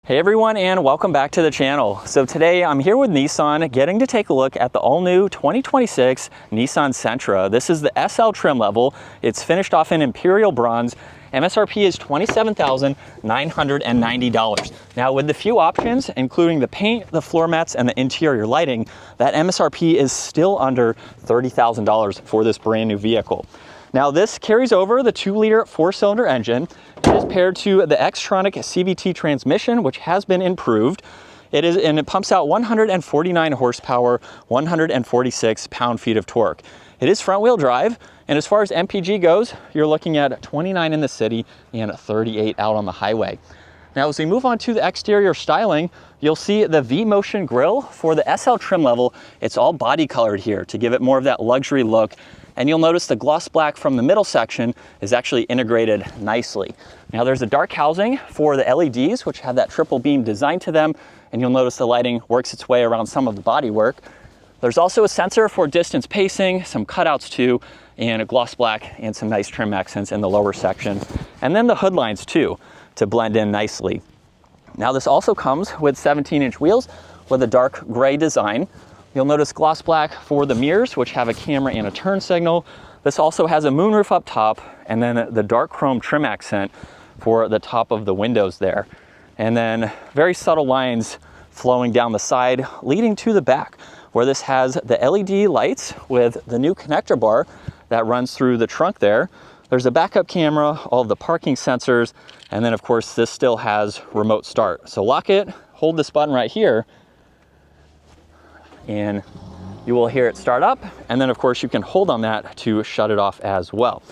Hey everyone, and welcome back to the channel. So today I'm here with Nissan getting to take a look at the all-new 2026 Nissan Sentra. This is the SL trim level. It's finished off in Imperial Bronze. MSRP is $27,990. Now with the few options, including the paint, the floor mats, and the interior lighting, that MSRP is still under $30,000 for this brand new vehicle. Now this carries over the 2-liter 4-cylinder engine. It is paired to the Xtronic CVT transmission, which has been improved. It pumps out 149 horsepower, 146 pound-feet of torque. It is front-wheel drive, and as far as MPG goes, you're looking at 29 in the city and 38 out on the highway. Now, as we move on to the exterior styling, you'll see the V-Motion grille for the SL trim level. It's all body colored here to give it more of that luxury look. And you'll notice the gloss black from the middle section is actually integrated nicely. Now there's a dark housing for the LEDs, which have that triple beam design to them. And you'll notice the lighting works its way around some of the bodywork. There's also a sensor for distance pacing, some cutouts too, and a gloss black and some nice trim accents in the lower section. And then the hood lines too, to blend in nicely. Now this also comes with 17-inch wheels with a dark gray design. You'll notice gloss black for the mirrors, which have a camera and a turn signal. This also has a moonroof up top, and then the dark chrome trim accent for the top of the windows there. And then very subtle lines flowing down the side, leading to the back, where this has the LED lights with the new connector bar that runs through the trunk there. There's a backup camera, all of the parking sensors, and then of course this still has remote start. So lock it, hold this button right here, and you will hear it start up. And then of course you can hold on that to shut it off as well.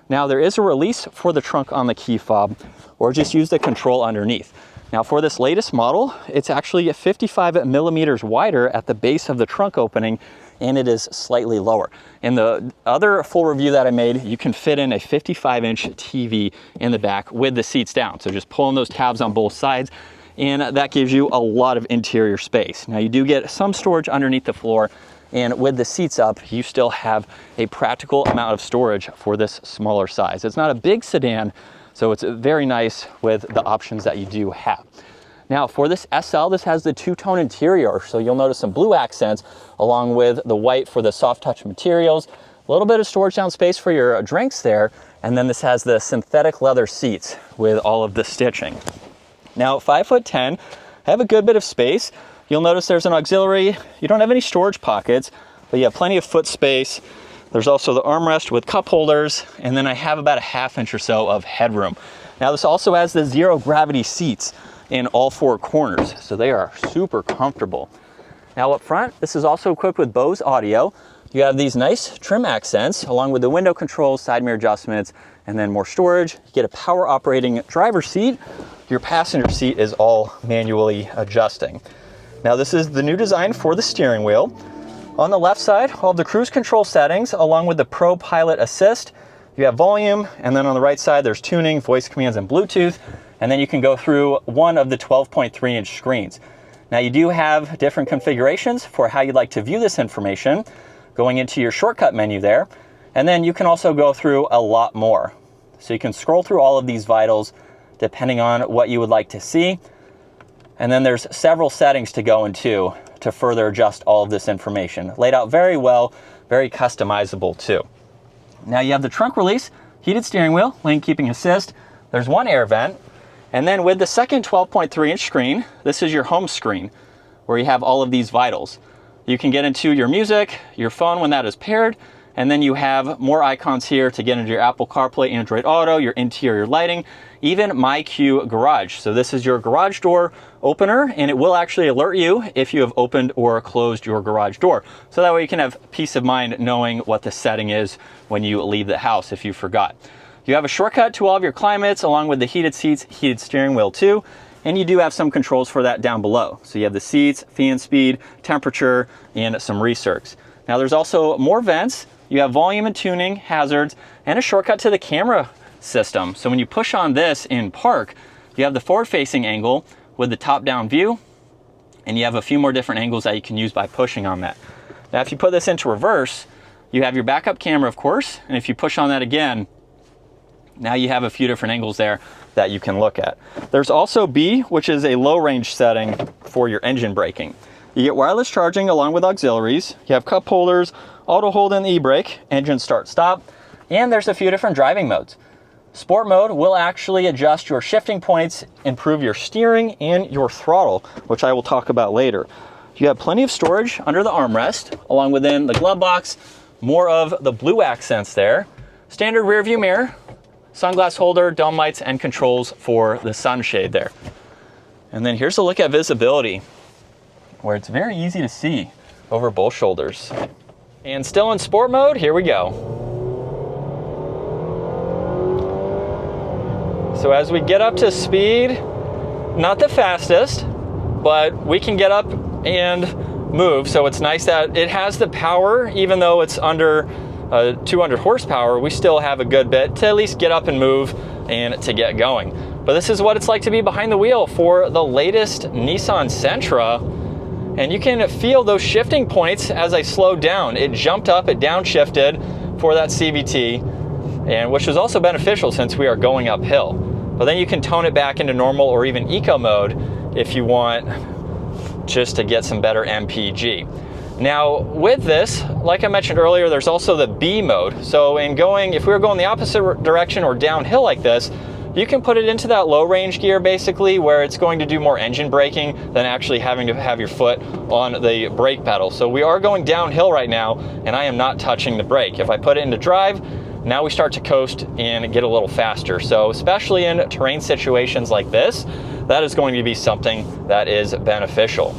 Now there is a release for the trunk on the key fob, or just use the control underneath. Now for this latest model, it's actually 55 millimeters wider at the base of the trunk opening, and it is slightly lower. In the other full review that I made, you can fit in a 55-inch TV in the back with the seats down. So just pulling those tabs on both sides, and that gives you a lot of interior space. Now you do get some storage underneath the floor, and with the seats up, you still have a practical amount of storage for this smaller size. It's not a big sedan, so it's very nice with the options that you do have. Now for this SL, this has the two-tone interior, so you'll notice some blue accents along with the white for the soft touch materials. A little bit of storage down space for your drinks there, and then this has the synthetic leather seats with all of the stitching. Now at 5'10", I have a good bit of space. You'll notice there's an auxiliary. You don't have any storage pockets, but you have plenty of foot space. There's also the armrest with cup holders, and then I have about a ½ inch or so of headroom. Now this also has the zero gravity seats in all 4 corners, so they are super comfortable. Now up front, this is also equipped with Bose audio. You have these nice trim accents along with the window controls, side mirror adjustments, and then more storage. You get a power operating driver's seat. Your passenger seat is all manually adjusting. Now this is the new design for the steering wheel. On the left side, all of the cruise control settings along with the Pro Pilot Assist. You have volume, and then on the right side there's tuning, voice commands, and Bluetooth. And then you can go through one of the 12.3-inch screens. Now you do have different configurations for how you'd like to view this information, going into your shortcut menu there. And then you can also go through a lot more. So you can scroll through all of these vitals depending on what you would like to see. And then there's several settings to go into to further adjust all of this information. Laid out very well, very customizable too. Now you have the trunk release, heated steering wheel, lane keeping assist. There's one air vent. And then with the second 12.3-inch screen, this is your home screen where you have all of these vitals. You can get into your music, your phone when that is paired, and then you have more icons here to get into your Apple CarPlay, Android Auto, your interior lighting, even MyQ Garage. So this is your garage door opener, and it will actually alert you if you have opened or closed your garage door. So that way you can have peace of mind knowing what the setting is when you leave the house if you forgot. You have a shortcut to all of your climates along with the heated seats, heated steering wheel too, and you do have some controls for that down below. So you have the seats, fan speed, temperature, and some recircs. Now there's also more vents. You have volume and tuning, hazards, and a shortcut to the camera system. So when you push on this in park, you have the forward-facing angle with the top-down view, and you have a few more different angles that you can use by pushing on that. Now if you put this into reverse, you have your backup camera, of course, and if you push on that again, Now you have a few different angles there that you can look at. There's also B, which is a low range setting for your engine braking. You get wireless charging along with auxiliaries. You have cup holders, auto hold and e-brake, engine start stop, and there's a few different driving modes. Sport mode will actually adjust your shifting points, improve your steering and your throttle, which I will talk about later. You have plenty of storage under the armrest, along within the glove box, more of the blue accents there. Standard rear view mirror, sunglass holder, dome lights, and controls for the sunshade there. And then here's a look at visibility, where it's very easy to see over both shoulders. And still in sport mode, here we go. So as we get up to speed, not the fastest, but we can get up and move. So it's nice that it has the power, even though it's under 200 horsepower, we still have a good bit to at least get up and move and to get going. But this is what it's like to be behind the wheel for the latest Nissan Sentra. And you can feel those shifting points as I slowed down. It jumped up, it downshifted for that CVT, and which was also beneficial since we are going uphill. But then you can tone it back into normal or even eco mode if you want, just to get some better MPG. Now with this, like I mentioned earlier, there's also the B mode. So if we were going the opposite direction or downhill like this, you can put it into that low range gear basically, where it's going to do more engine braking than actually having to have your foot on the brake pedal. So we are going downhill right now and I am not touching the brake. If I put it into drive, now we start to coast and get a little faster. So especially in terrain situations like this, that is going to be something that is beneficial.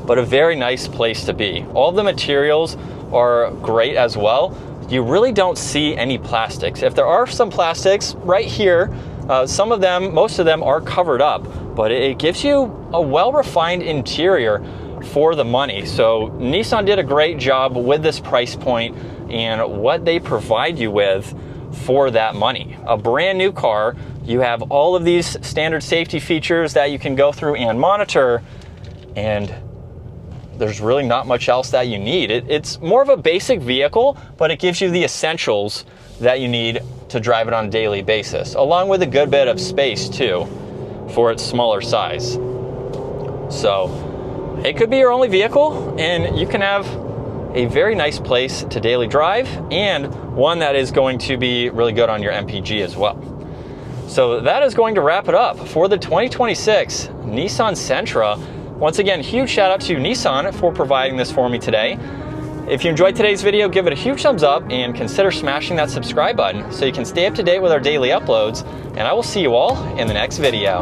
But a very nice place to be. All the materials are great as well. You really don't see any plastics. If there are some plastics right here, some of them, most of them are covered up, but it gives you a well-refined interior for the money. So Nissan did a great job with this price point and what they provide you with for that money. A brand new car, you have all of these standard safety features that you can go through and monitor, and there's really not much else that you need. It's more of a basic vehicle, but it gives you the essentials that you need to drive it on a daily basis, along with a good bit of space too for its smaller size. So it could be your only vehicle and you can have a very nice place to daily drive, and one that is going to be really good on your MPG as well. So that is going to wrap it up for the 2026 Nissan Sentra. Once again, huge shout out to Nissan for providing this for me today. If you enjoyed today's video, give it a huge thumbs up and consider smashing that subscribe button so you can stay up to date with our daily uploads, and I will see you all in the next video.